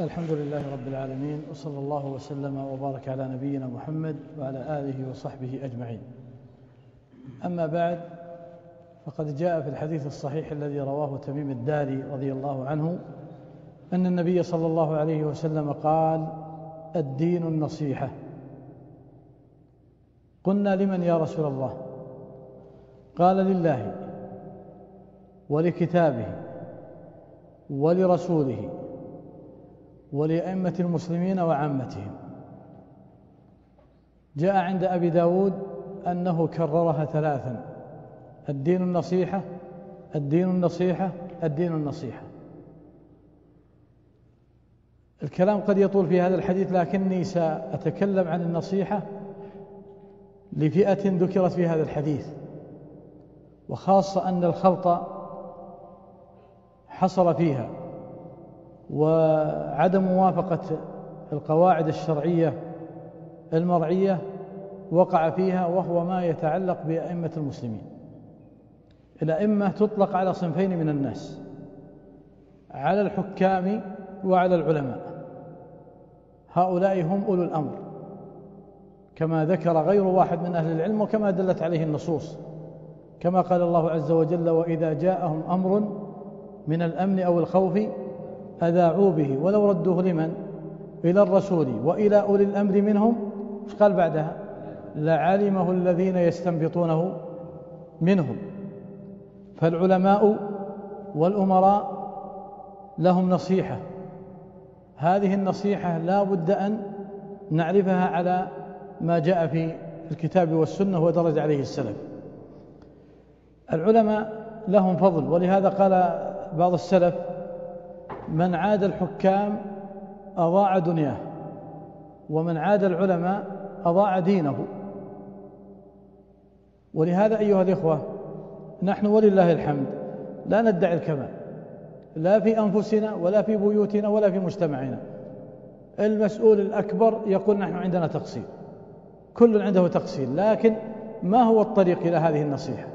الحمد لله رب العالمين، وصلى الله وسلم وبارك على نبينا محمد وعلى آله وصحبه أجمعين. أما بعد، فقد جاء في الحديث الصحيح الذي رواه تميم الداري رضي الله عنه أن النبي صلى الله عليه وسلم قال: الدين النصيحة. قلنا: لمن يا رسول الله؟ قال: لله ولكتابه ولرسوله ولأئمة المسلمين وعامتهم. جاء عند أبي داود أنه كررها ثلاثا: الدين النصيحة، الدين النصيحة، الدين النصيحة. الكلام قد يطول في هذا الحديث، لكني سأتكلم عن النصيحة لفئة ذكرت في هذا الحديث، وخاصة أن الخلط حصل فيها، وعدم موافقة القواعد الشرعية المرعية وقع فيها، وهو ما يتعلق بأئمة المسلمين. الأئمة تطلق على صنفين من الناس: على الحكام وعلى العلماء. هؤلاء هم أولو الأمر، كما ذكر غير واحد من أهل العلم، وكما دلت عليه النصوص، كما قال الله عز وجل: وإذا جاءهم أمر من الأمن أو الخوف أذاعوا به ولو ردوه لمن؟ إلى الرسول وإلى أولي الأمر منهم. ايش قال بعدها؟ لعلمه الذين يستنبطونه منهم. فالعلماء والأمراء لهم نصيحة، هذه النصيحة لا بد أن نعرفها على ما جاء في الكتاب والسنة ودرج عليه السلف. العلماء لهم فضل، ولهذا قال بعض السلف: من عاد الحكام أضاع دنياه، ومن عاد العلماء أضاع دينه. ولهذا أيها الإخوة، نحن ولله الحمد لا ندعي الكمال، لا في أنفسنا ولا في بيوتنا ولا في مجتمعنا. المسؤول الأكبر يقول: نحن عندنا تقصير، كل عنده تقصير، لكن ما هو الطريق إلى هذه النصيحة؟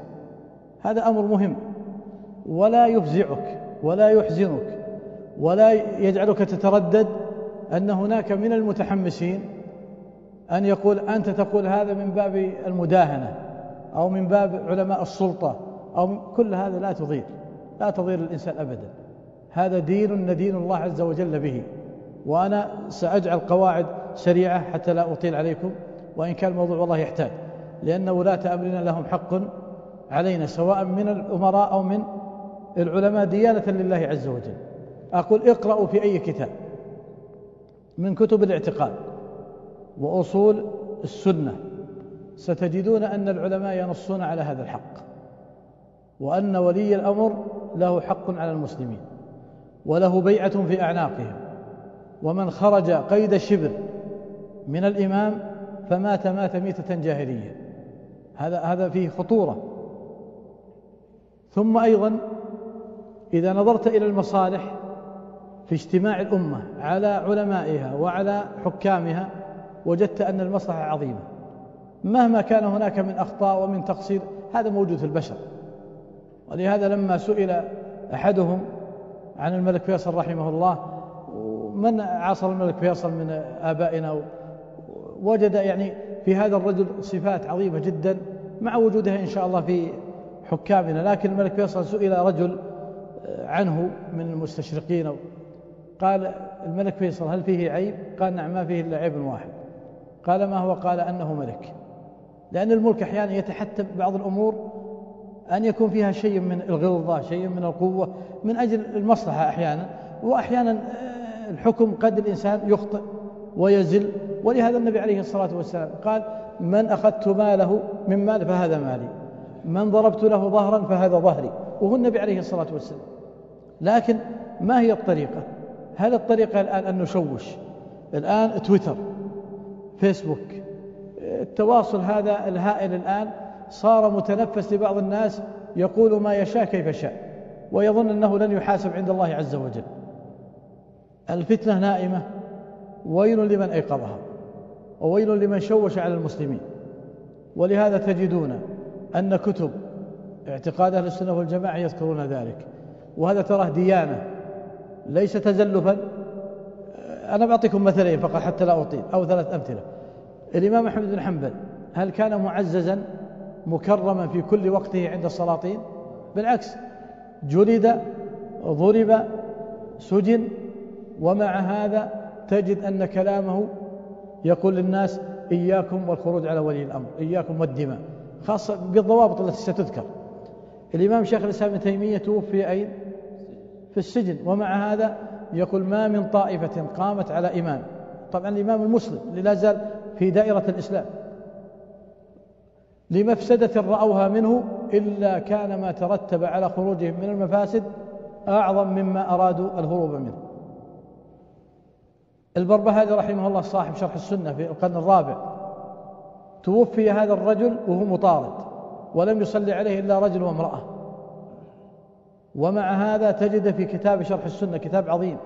هذا أمر مهم، ولا يفزعك ولا يحزنك ولا يجعلك تتردد أن هناك من المتحمسين أن يقول: أنت تقول هذا من باب المداهنة أو من باب علماء السلطة، كل هذا لا تضير الإنسان أبدا. هذا دين ندين الله عز وجل به. وأنا سأجعل قواعد سريعة حتى لا أطيل عليكم، وإن كان الموضوع والله يحتاج، لأن ولاة أمرنا لهم حق علينا، سواء من الأمراء أو من العلماء، ديانة لله عز وجل. أقول: اقرأوا في أي كتاب من كتب الاعتقاد وأصول السنة، ستجدون أن العلماء ينصون على هذا الحق، وأن ولي الأمر له حق على المسلمين، وله بيعة في أعناقهم، ومن خرج قيد شبر من الإمام فمات ميتة جاهلية. هذا فيه خطورة. ثم أيضا إذا نظرت إلى المصالح في اجتماع الأمة على علمائها وعلى حكامها، وجدت أن المصلحة عظيمة، مهما كان هناك من أخطاء ومن تقصير، هذا موجود في البشر. ولهذا لما سئل أحدهم عن الملك فيصل رحمه الله: من عاصر الملك فيصل من آبائنا؟ وجد يعني في هذا الرجل صفات عظيمة جدا مع وجودها إن شاء الله في حكامنا. لكن الملك فيصل سئل رجل عنه من المستشرقين، قال الملك فيصل: هل فيه عيب؟ قال: نعم، ما فيه إلا عيب واحد. قال: ما هو؟ قال: أنه ملك. لأن الملك أحيانا يتحتم بعض الأمور أن يكون فيها شيء من الغلظة، شيء من القوة، من أجل المصلحة أحيانا، وأحيانا الحكم قد الإنسان يخطئ ويزل. ولهذا النبي عليه الصلاة والسلام قال: من أخذت ماله من مال فهذا مالي، من ضربت له ظهرا فهذا ظهري. وهو النبي عليه الصلاة والسلام. لكن ما هي الطريقة؟ هل الطريقة الآن أن نشوش؟ الآن تويتر، فيسبوك، التواصل هذا الهائل الآن صار متنفس لبعض الناس، يقول ما يشاء كيف شاء، ويظن أنه لن يحاسب عند الله عز وجل. الفتنة نائمة، ويل لمن أيقظها، وويل لمن شوش على المسلمين. ولهذا تجدون أن كتب اعتقاد أهل السنة والجماعة يذكرون ذلك، وهذا تراه ديانة، ليس تزلفا أنا بعطيكم مثلين فقط حتى لا أطيل، أو 3 أمثلة. الإمام أحمد بن حنبل هل كان معززا مكرما في كل وقته عند السلاطين؟ بالعكس، جلد، ضرب، سجن، ومع هذا تجد أن كلامه يقول للناس إياكم والخروج على ولي الأمر، إياكم والدماء، خاصة بالضوابط التي ستذكر. الإمام شيخ الإسلام ابن تيمية توفي أين؟ في السجن، ومع هذا يقول ما من طائفة قامت على إمام، طبعا الإمام المسلم اللي لا زال في دائرة الإسلام، لمفسدة رأوها منه إلا كان ما ترتب على خروجهم من المفاسد أعظم مما أرادوا الهروب منه. البربهاري رحمه الله صاحب شرح السنة في القرن الرابع، توفي هذا الرجل وهو مطارد، ولم يصلي عليه إلا رجل وامرأة، ومع هذا تجد في كتاب شرح السنة، كتاب عظيم،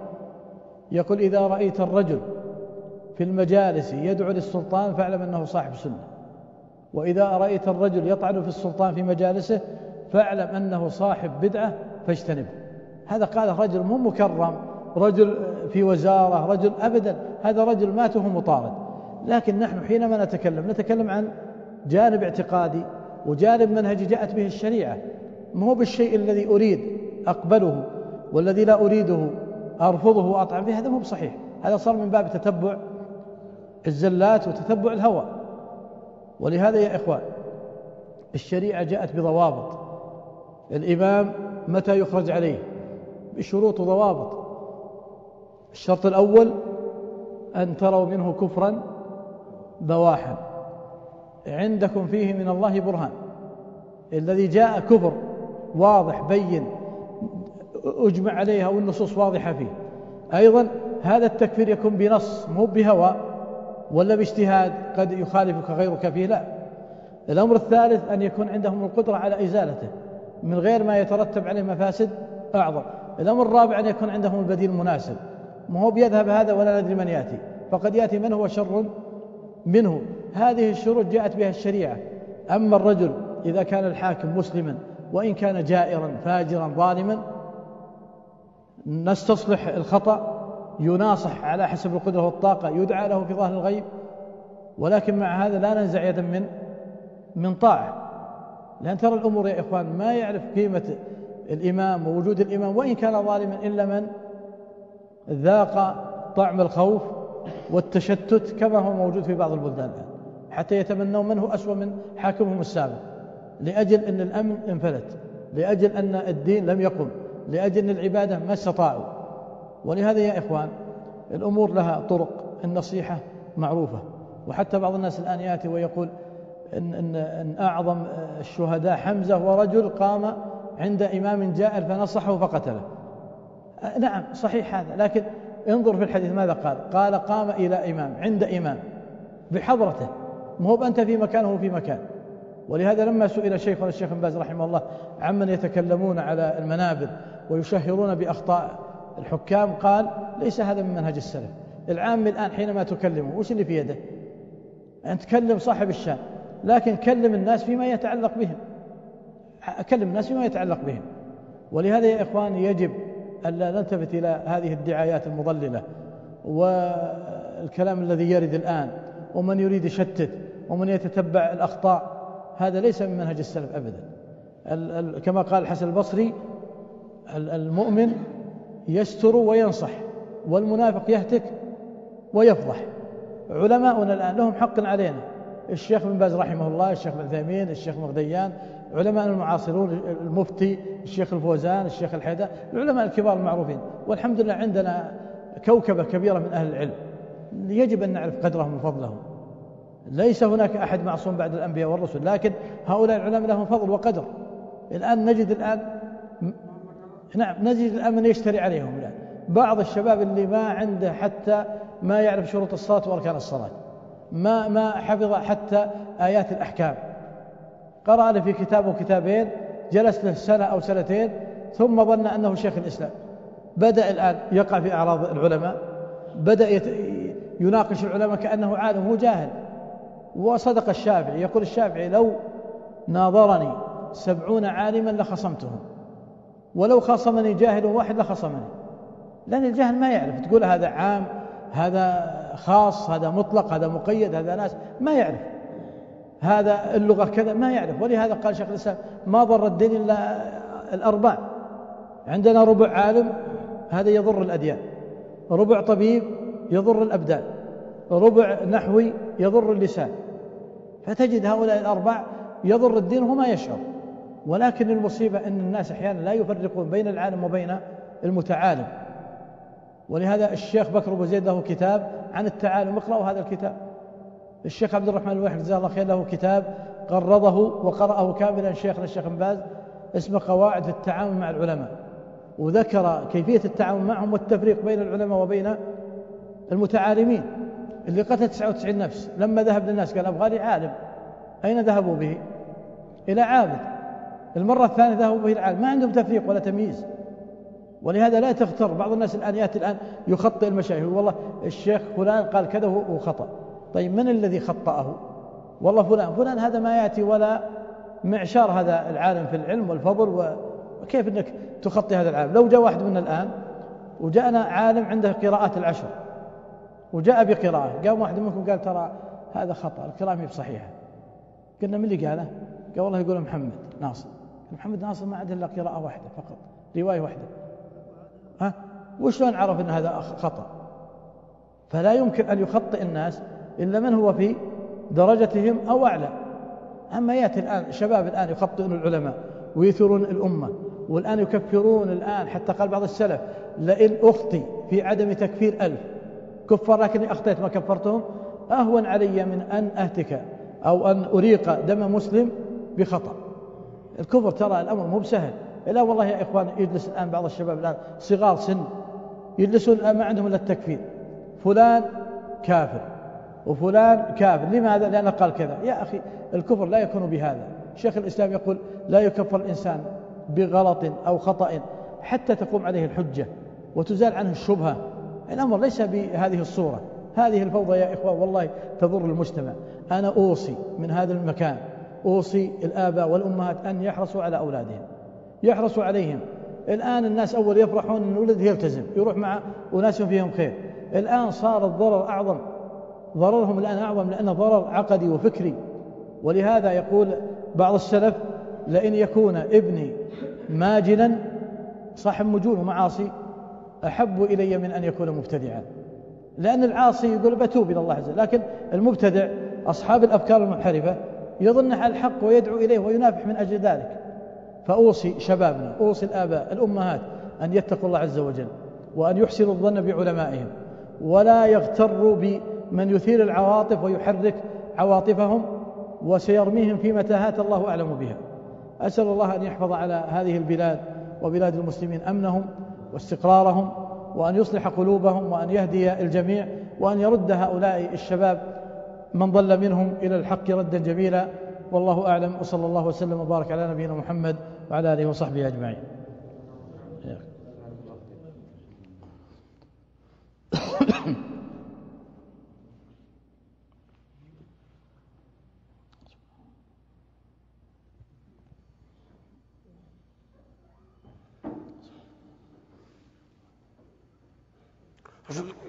يقول إذا رأيت الرجل في المجالس يدعو للسلطان فاعلم أنه صاحب سنة، وإذا رأيت الرجل يطعن في السلطان في مجالسه فاعلم أنه صاحب بدعة فاجتنبه. هذا قال رجل مو مكرم، رجل في وزارة، رجل أبدا، هذا رجل مات وهو مطارد. لكن نحن حينما نتكلم عن جانب اعتقادي وجانب منهجي جاءت به الشريعة، ما هو بالشيء الذي أريد أقبله والذي لا أريده أرفضه وأطعن به، هذا مو بصحيح، هذا صار من باب تتبع الزلات وتتبع الهوى. ولهذا يا إخوان الشريعة جاءت بضوابط. الإمام متى يخرج عليه؟ بشروط وضوابط. الشرط الأول أن تروا منه كفرا بواحا عندكم فيه من الله برهان. الذي جاء كفر واضح بين أجمع عليها والنصوص واضحة فيه. أيضا هذا التكفير يكون بنص مو بهوى ولا باجتهاد قد يخالفك غيرك فيه، لا. الأمر الثالث أن يكون عندهم القدرة على إزالته من غير ما يترتب عليه مفاسد أعظم. الأمر الرابع أن يكون عندهم البديل المناسب، ما هو بيذهب هذا ولا ندري من يأتي، فقد يأتي من هو شر منه. هذه الشروط جاءت بها الشريعة. أما الرجل إذا كان الحاكم مسلما وإن كان جائرا فاجرا ظالما نستصلح الخطأ، يناصح على حسب القدرة والطاقة، يدعى له في ظاهر الغيب، ولكن مع هذا لا ننزع يدا من طاعة. لأن ترى الأمور يا إخوان ما يعرف قيمة الإمام ووجود الإمام وإن كان ظالما إلا من ذاق طعم الخوف والتشتت كما هو موجود في بعض البلدان الآن، حتى يتمنوا من هو أسوأ من حاكمهم السابق، لأجل أن الأمن انفلت، لأجل أن الدين لم يقم، لأجل أن العبادة ما استطاعوا. ولهذا يا إخوان الأمور لها طرق، النصيحة معروفة. وحتى بعض الناس الآن يأتي ويقول إن أعظم الشهداء حمزة ورجل قام عند إمام جائر فنصحه فقتله. نعم صحيح هذا، لكن انظر في الحديث ماذا قال قام إلى إمام عند إمام بحضرته، ما هو أنت في مكانه في مكان. ولهذا لما سئل شيخنا الشيخ بن باز رحمه الله عمن يتكلمون على المنابر ويشهرون بأخطاء الحكام قال ليس هذا من منهج السلف. العام الآن حينما تكلمه وش اللي في يده؟ أن تكلم صاحب الشان، لكن كلم الناس فيما يتعلق بهم، كلم الناس فيما يتعلق بهم. ولهذا يا إخوان يجب ألا نلتفت إلى هذه الدعايات المضللة والكلام الذي يرد الآن، ومن يريد يشتت ومن يتتبع الأخطاء، هذا ليس من منهج السلف أبدا. كما قال الحسن البصري المؤمن يستر وينصح والمنافق يهتك ويفضح. علماؤنا الآن لهم حق علينا، الشيخ بن باز رحمه الله، الشيخ بن عثيمين، الشيخ مغديان، علماء المعاصرون، المفتي الشيخ الفوزان، الشيخ الحيدان، العلماء الكبار المعروفين. والحمد لله عندنا كوكبة كبيرة من أهل العلم يجب أن نعرف قدرهم وفضلهم. ليس هناك أحد معصوم بعد الأنبياء والرسل، لكن هؤلاء العلماء لهم فضل وقدر. الآن نجد نجد الآن من يشتري عليهم الآن بعض الشباب اللي ما عنده حتى ما يعرف شروط الصلاة وأركان الصلاة، ما حفظ حتى آيات الأحكام، قرأ له في كتاب وكتابين، جلس له سنة أو سنتين ثم ظن أنه شيخ الإسلام، بدأ الآن يقع في أعراض العلماء، بدأ يناقش العلماء كأنه عالم، هو جاهل. وصدق الشافعي، يقول الشافعي لو ناظرني 70 عالما لخصمتهم، ولو خاصمني جاهل واحد لخصمني. لأن الجاهل ما يعرف، تقول هذا عام هذا خاص، هذا مطلق، هذا مقيد، هذا ناس، ما يعرف. هذا اللغة كذا ما يعرف. ولهذا قال شيخ الإسلام ما ضر الدين إلا الأربع. عندنا ربع عالم هذا يضر الأديان، ربع طبيب يضر الأبدان، ربع نحوي يضر اللسان. فتجد هؤلاء الأربع يضر الدين وما يشعر. ولكن المصيبة أن الناس أحيانا لا يفرقون بين العالم وبين المتعالم. ولهذا الشيخ بكر أبو زيد له كتاب عن التعالم، اقرأوا هذا الكتاب. الشيخ عبد الرحمن الواحد جزاه الله خير له كتاب قرضه وقرأه كاملا شيخنا الشيخ بن باز اسمه قواعد في التعامل مع العلماء، وذكر كيفية التعامل معهم والتفريق بين العلماء وبين المتعالمين. اللي قتل 99 نفس لما ذهب للناس قال أبغى لي عالم، أين ذهبوا به؟ إلى عابد. المرة الثانية ذهبوا به العالم، ما عندهم تفريق ولا تمييز. ولهذا لا تغتر. بعض الناس الآن يأتي الآن يخطئ المشايخ، والله الشيخ فلان قال كذا وخطأ. طيب من الذي خطأه؟ والله فلان هذا ما يأتي ولا معشار هذا العالم في العلم والفضل. وكيف أنك تخطي هذا العالم؟ لو جاء واحد منا الآن وجاءنا عالم عنده قراءات العشر وجاء بقراءة، قام واحد منكم قال ترى هذا خطأ، القراءة مش صحيحة، قلنا من اللي قاله؟ قال والله يقول محمد ناصر. محمد ناصر ما عنده إلا قراءة واحدة فقط، رواية واحدة. وشلون عرف أن هذا خطأ؟ فلا يمكن أن يخطئ الناس إلا من هو في درجتهم أو أعلى. أما يأتي الآن شباب الآن يخطئون العلماء ويثيرون الأمة، والآن يكفرون الآن. حتى قال بعض السلف لئن أخطي في عدم تكفير 1000 كفار لكني أخطيت ما كفرتهم أهون علي من أن أهتك أو أن أريق دم مسلم بخطأ. الكفر ترى الأمر مو بسهل. لا والله يا إخوان، يجلس الآن بعض الشباب الآن صغار سن يجلسون ما عندهم إلا التكفير، فلان كافر وفلان كافر. لماذا؟ لأنه قال كذا. يا أخي الكفر لا يكون بهذا. شيخ الإسلام يقول لا يكفر الإنسان بغلط أو خطأ حتى تقوم عليه الحجة وتزال عنه الشبهة. الأمر ليس بهذه الصورة. هذه الفوضى يا إخوان والله تضر المجتمع. أنا أوصي من هذا المكان، أوصي الآباء والأمهات أن يحرصوا على أولادهم، يحرصوا عليهم. الآن الناس أول يفرحون أن ولده يلتزم يروح مع أناس فيهم خير. الآن صار الضرر أعظم، ضررهم الآن أعظم لأنه ضرر عقدي وفكري. ولهذا يقول بعض السلف لئن يكون ابني ماجنا صاحب مجون ومعاصي أحب إلي من أن يكون مبتدعا. لأن العاصي يقول بتوب إلى الله عز وجل، لكن المبتدع أصحاب الأفكار المنحرفة يظن على الحق ويدعو إليه وينافح من أجل ذلك. فأوصي شبابنا، أوصي الآباء الأمهات أن يتقوا الله عز وجل وأن يحسنوا الظن بعلمائهم، ولا يغتروا بمن يثير العواطف ويحرك عواطفهم وسيرميهم في متاهات الله أعلم بها. أسأل الله أن يحفظ على هذه البلاد وبلاد المسلمين أمنهم واستقرارهم، وأن يصلح قلوبهم، وأن يهدي الجميع، وأن يرد هؤلاء الشباب من ضل منهم إلى الحق ردا جميلا. والله أعلم، وصلى الله وسلم وبارك على نبينا محمد وعلى آله وصحبه أجمعين.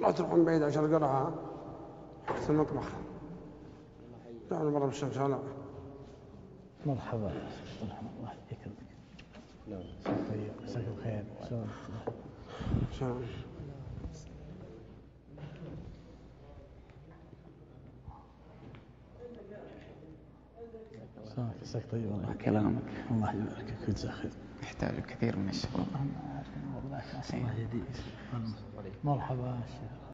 لا تروحون بعيد عشان القرعة في المطبخ. لا أنا مرة بالشمس. لا مرحبا، الله يكرمك. طيب مساك الخير. مساك طيب. الله كلامك الله يبارك فيك ويجزاك خير. يحتاج كثير من الشغل. الله يهديك. مرحبا.